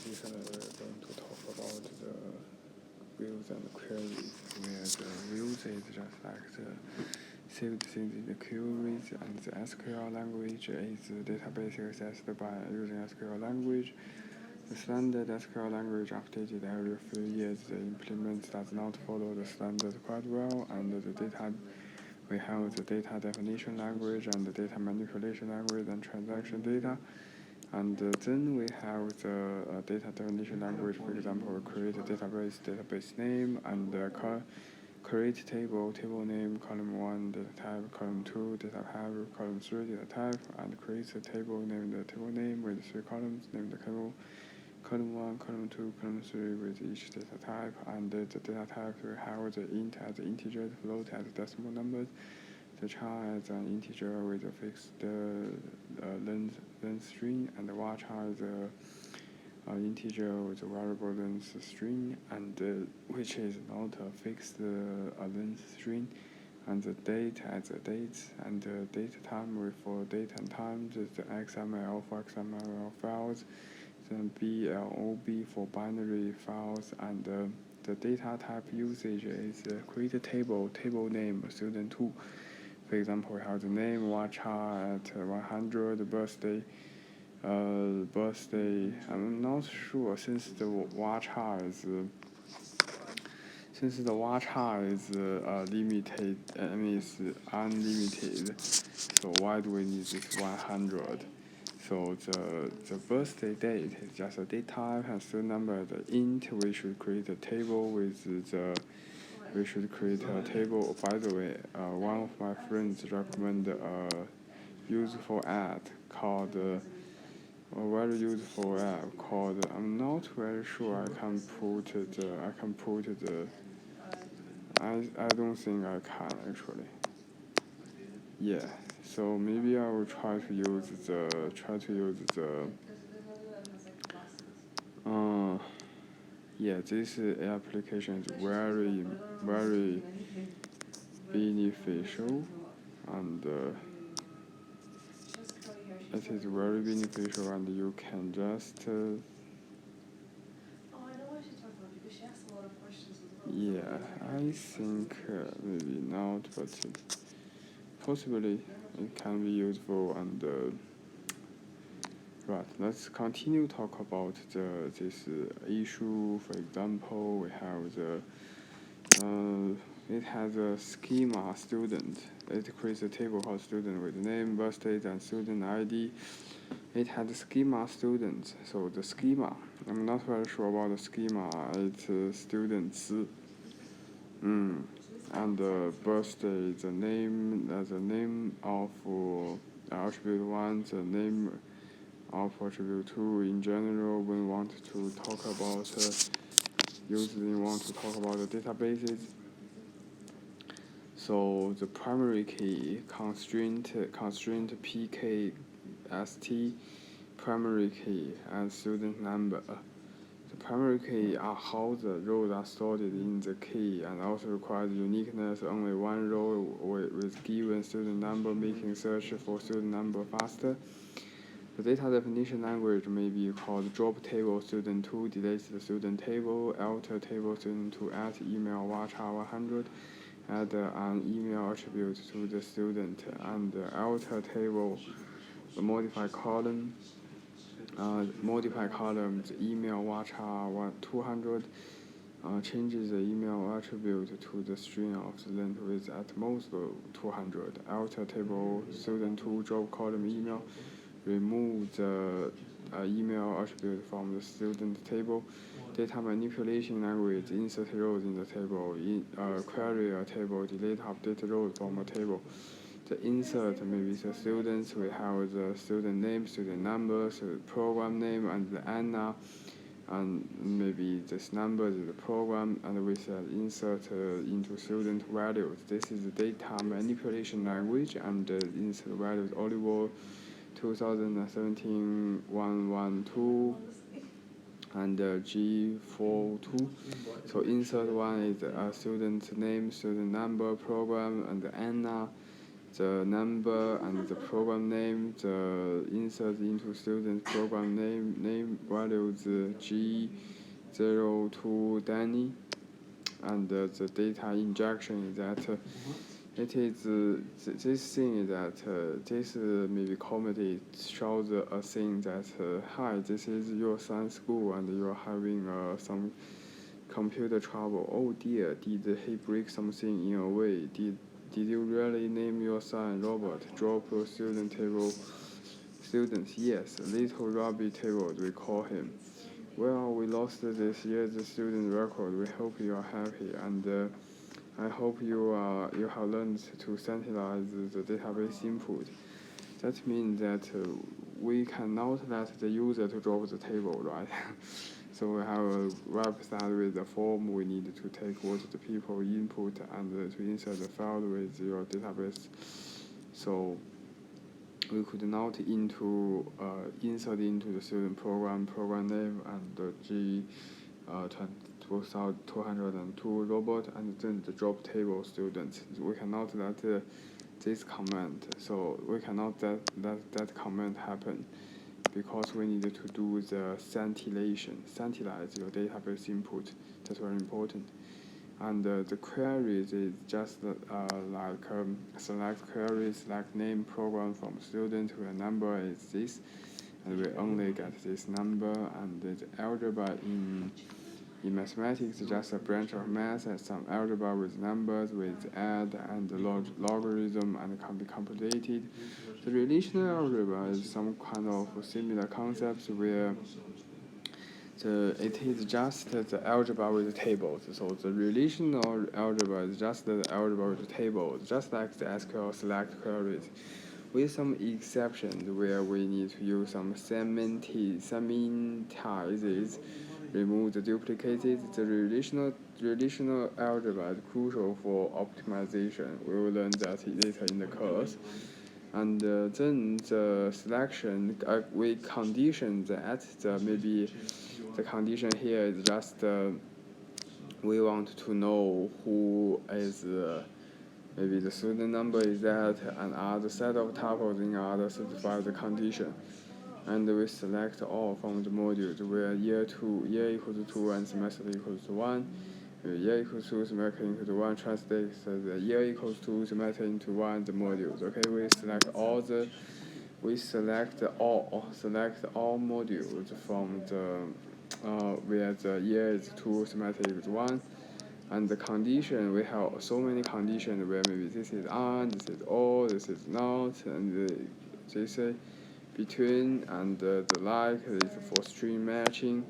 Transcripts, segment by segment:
this we're going to talk about the views and queries, where the views is just like the saved things in the queries, and the SQL language is the database accessed by using SQL language. The standard SQL language updated every few years. The implement does not follow the standard quite well, and the data we have the data definition language and the data manipulation language and transaction data. And then we have the data definition language. For example, we create a database name, and create table name, column 1, data type, column 2, data type, column 3, data type, and create a table named the table name with 3 columns, named the table, column 1, column 2, column 3 with each data type, and the data type we have the int as integer, the float as decimal numbers, the char as an integer with a fixed length string, and the varchar is an integer with a variable length string, and which is not a fixed length string, and the date as a date, and the date time for date and time, the XML for XML files, then BLOB for binary files, and the data type usage is create a table name student 2. For example, we have the name varchar at 100, birthday. I'm not sure since the varchar is limited. It's unlimited. So why do we need this 100? So the birthday date is just a date type, and the number the int. We should create a table with the. We should create a table. By the way, one of my friends recommended a useful app called a very useful app called. I'm not very sure. I can put the. I don't think I can actually. Yeah. So maybe I will try to use the. Yeah, this application is very beneficial, and it is very beneficial, and you can just yeah, I think maybe not, but possibly it can be useful. And right, let's continue talk about this issue. For example, we have it has a schema student. It creates a table called student with name, birth date, and student ID. It has a schema student. So the schema, I'm not very sure about the schema. It's students. And the birthday, the name of attribute 1, the name of attribute 2. In general, when we want to talk about usually want to talk about the databases. So the primary key constraint PKST, primary key, and student number. The primary key are how the rows are sorted in the key, and also requires uniqueness. Only one row with given student number, making search for student number faster. The data definition language may be called drop table student 2, deletes the student table, alter table student 2, add email varchar 100, add an email attribute to the student, and alter table, modify column, the email varchar 200, changes the email attribute to the string of the length with at most 200, alter table student 2, drop column email, remove the email attribute from the student table. Data manipulation language, insert rows in the table, query a table, delete update rows from a table. The insert maybe the students, we have the student name, student number, student program name, and the ANA, and maybe this number is the program, and we said insert into student values. This is the data manipulation language, and the insert values Oliver 2017 112 and G42. So insert one is student name, student number, program, and ANA. the number and the program name, the insert into student program name values G02 Danny, and the data injection is that it is this thing is that this maybe comedy shows a thing that hi, this is your son's school and you're having some computer trouble. Oh dear, did he break something in a way? Did you really name your son Robert? Drop your student table. Students, yes, little Robbie table, we call him. Well, we lost this year's student record. We hope you are happy, and I hope you have learned to centralize the database input. That means that we cannot let the user to drop the table, right? So we have a website with a form. We need to take what the people input and to insert the file with your database. So we could not insert into the student program name and the G2202 robot, and then the drop table students. We cannot let this comment. So we cannot let that comment happen, because we need to do the centralize your database input. That's very important. And the queries is just select query, select name program from student where number is this, and we only get this number. And the algebra in mathematics is just a branch of math, and some algebra with numbers with add and logarithm and can be complicated. The relational algebra is some kind of similar concepts where it is just the algebra with tables. So the relational algebra is just the algebra with tables, just like the SQL select queries, with some exceptions where we need to use some semantics, remove the duplicated. The relational algebra is crucial for optimization. We will learn that later in the course. And then the selection, we condition that maybe the condition here is just we want to know who is maybe the student number is that, and other set of tuples in order satisfy the condition. And we select all from the modules where year equals 2 and semester equals 1. Year equals 2, semester equals 1 translates the year equals 2, semester into 1, the modules. Okay, we select all modules from the where the year is 2, semester is 1. And the condition, we have so many conditions where maybe this is on, this is all, this is not, and they say between, and the like is for string matching.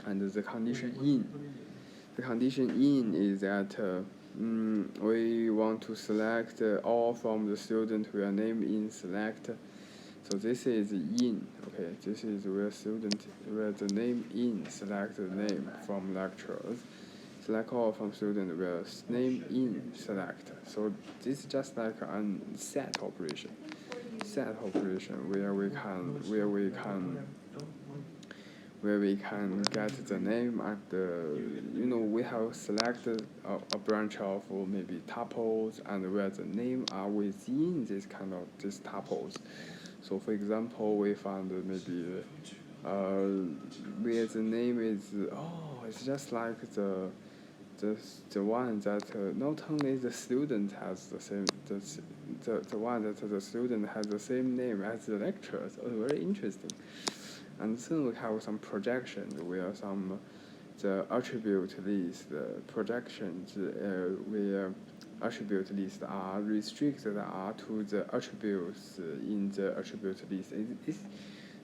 And the condition in. The condition in is that we want to select all from the student where name in select. So this is in. Okay, this is where the name in select the name from lecturers. Select all from student where name in select. So this is just like a set operation. Where we can get the name, and we have selected a branch of maybe tuples, and where the name are within this tuples. So for example, we found maybe where the name is it's just like the one that not only the student has the same the one that the student has the same name as the lecturer. So it's very interesting. And then we have some projections where the attribute list projections where attribute lists are restricted to the attributes in the attribute list.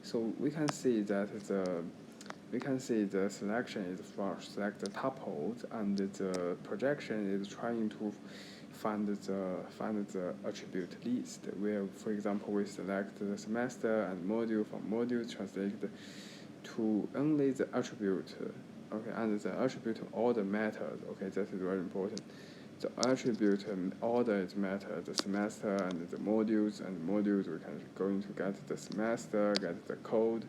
So we can see that the selection is first select the tuples, and the projection is trying to find the attribute list, where for example we select the semester and module from modules translated to only the attribute. Okay, and the attribute order matters. Okay, that is very important. The attribute order is matter. The semester and the modules we can going to get the semester, get the code.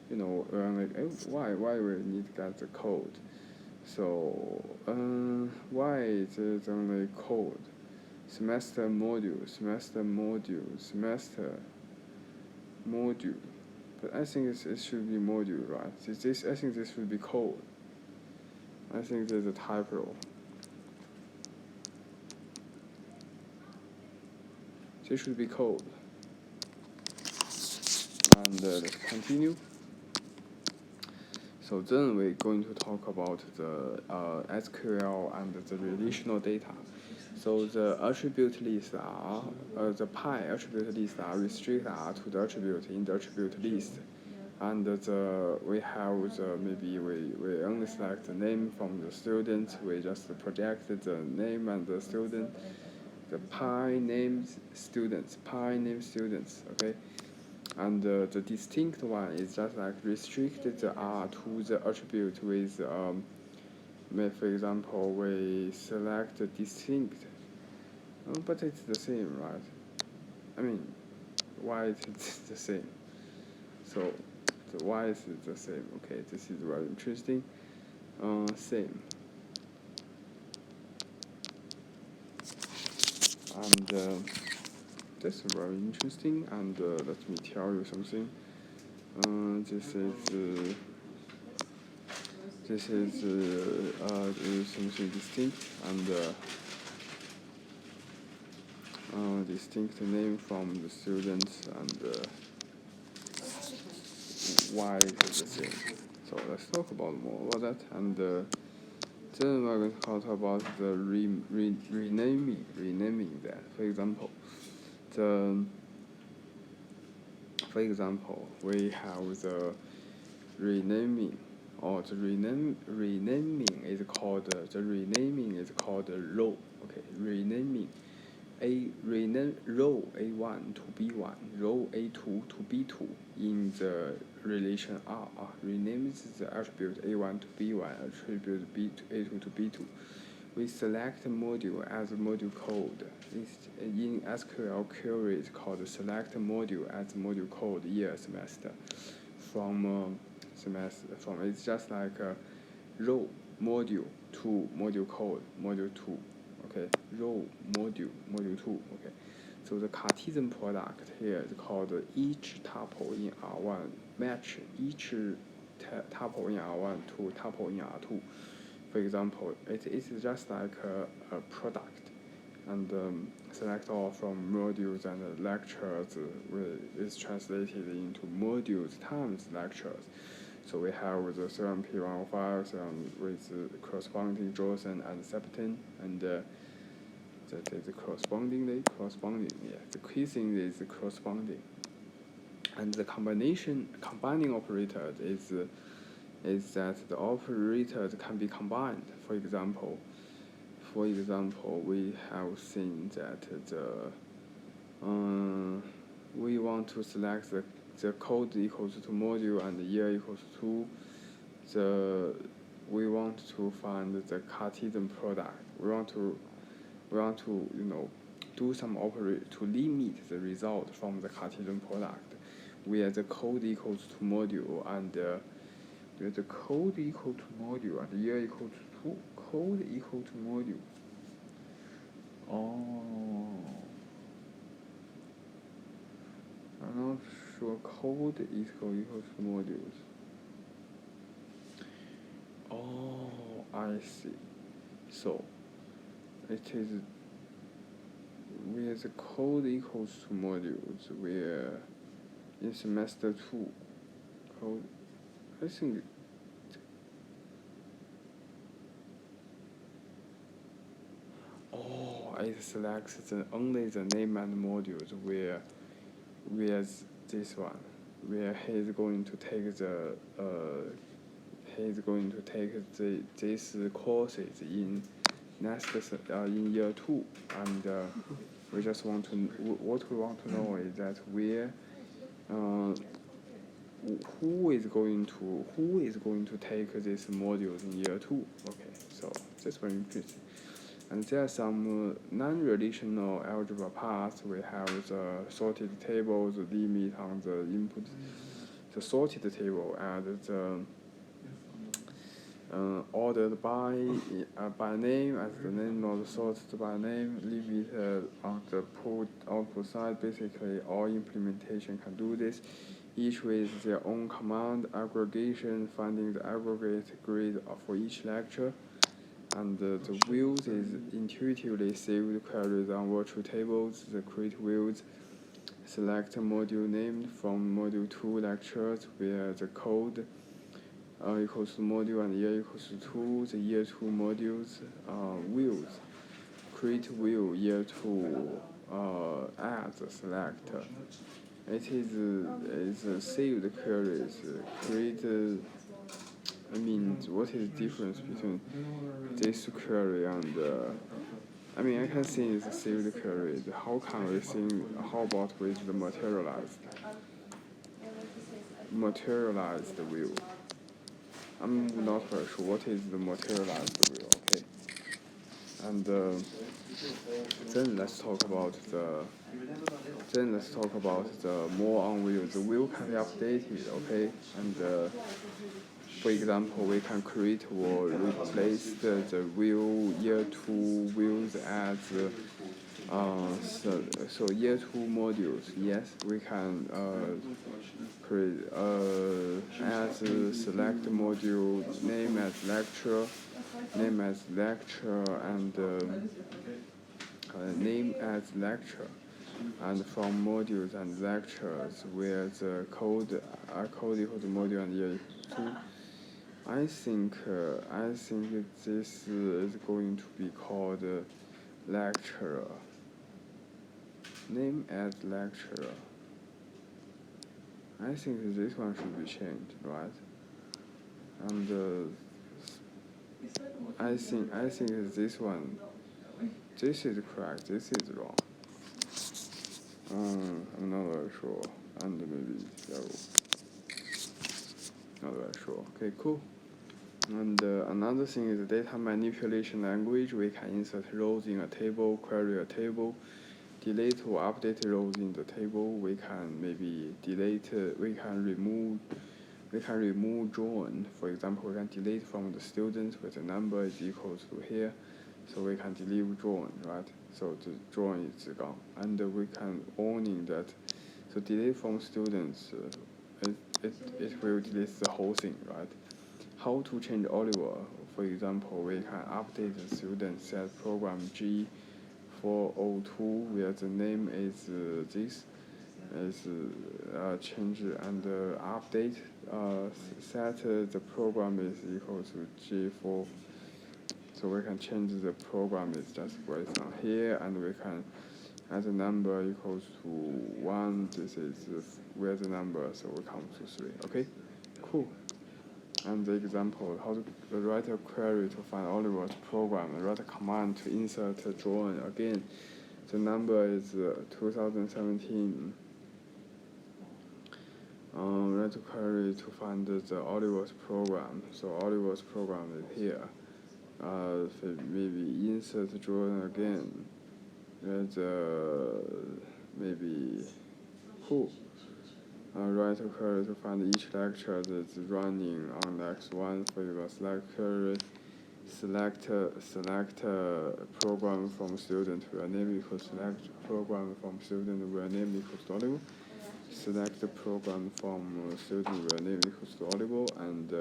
Why we need to get the code? So why it is only code? semester module, but I think it should be module, right? I think this should be code. I think there's a typo. This should be code. And let's continue. So then we're going to talk about the SQL and the relational data. So the attribute lists are the pi attribute lists are restricted to the attribute in the attribute list, and we have maybe we only select the name from the student. We just project the name and the student, the pi name students. Okay. And the distinct one is just like restricted the R to the attribute with, for example, we select the distinct, but it's the same, right? I mean, why is it the same? So, why is it the same? Okay, this is very interesting. Same. And that's very interesting. And let me tell you something. This is something distinct and distinct name from the students and why is it the same. So let's talk about more about that, and then we're going to talk about the renaming that. For example, we have the renaming, or the renaming is called row. Okay, renaming. Rename row A1 to B1, row A2 to B2 in the relation R. Renames the attribute A1 to B1, attribute A2 to B2. We select module as module code. In SQL query is called select module as module code year semester. From it's just like a row module to module code module 2. Okay, row module 2. Okay, so the Cartesian product here is called each tuple in R1 match each tuple in R1 to tuple in R2. For example, it is just like a product, and select all from modules and lectures is translated into modules times lectures. So we have the CMP105 with corresponding Johnson and Septon, and that is corresponding. Yeah, the quizzing is corresponding, and the combining operator is that the operators can be combined. For example, we have seen that we want to select the code equals to module and the year equals to we want to find the Cartesian product. We want to do some operate to limit the result from the Cartesian product, where the code equals to module and the code equal to module and the year equal to code equal to module. Oh, I'm not sure. Code is equal to modules. Oh, I see. So it is where the code equals to modules, where in semester 2 code, I think it selects only the name and modules, where this one, where he's going to take these courses in in year 2, and we just want to what we want to know is that where who is going to take these modules in year 2. Okay, so that's very interesting. And there are some non-relational algebra parts. We have the sorted table, the limit on the input, the sorted table, and ordered by name, as the name not sorted by name, leave it on the output side. Basically, all implementation can do this, each with their own command aggregation, finding the aggregate grade for each lecture. And the views is intuitively saved queries on virtual tables. The create views select a module named from module 2 lectures, where the code equals to module and year equals to 2. The year 2 modules views. Create view year 2 as a selector. It is saved queries. Create. What is the difference between this query and? I can see it's a saved query. How can we think? How about with the materialized view? I'm not very sure what is the materialized view. Okay, and then let's talk about the more on view. The view can be updated. Okay, and for example, we can create or replace the view year 2 views as so year 2 modules. Yes, we can create as select module name as lecture, and name as lecture. And from modules and lectures, where the code equals to module and year 2. I think this is going to be called lecturer. Name as lecturer. I think this one should be changed, right? And I think this one. This is correct. This is wrong. I'm not very sure, and maybe not very sure. Okay, cool. And another thing is data manipulation language. We can insert rows in a table, query a table, delete or update rows in the table. We can maybe delete. We can remove join. For example, we can delete from the students where the number is equal to here, so we can delete join, right? So the join is gone, and we can owning that. So delete from students. It will delete the whole thing, right? How to change Oliver? For example, we can update the student set program G402, where the name is this, is change and update. Set the program is equal to G4. So we can change the program is just based on here, and we can add the number equals to 1. This is where the number, so we come to 3. Okay, cool. And the example, how to write a query to find Oliver's program, and write a command to insert a join. Again, the number is 2017. Write a query to find the Oliver's program. So Oliver's program is here. Maybe insert join again. Maybe cool. Write a query to find each lecture that's running on X1. For example, select program from student where name equals select program from student where name equals to Oliver. Select the program from student where name equals to Oliver, and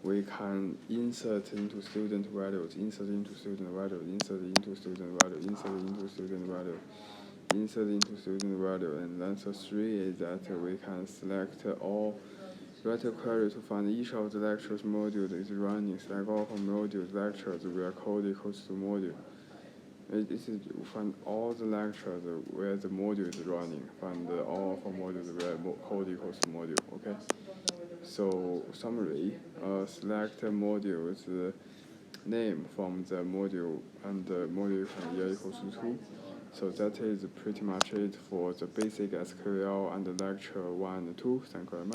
we can insert into student values, insert into student value, insert into student value, insert into student value, insert into student value. And answer 3 is that we can select all, write a query to find each of the lectures module is running. Select all from modules lectures where code equals to module. This is find all the lectures where the module is running. Find all from modules where code equals to module. Okay. So summary, select module's name from the module, and the module can year equals to 2. So that is pretty much it for the basic SQL and lecture 1 and 2. Thank you very much.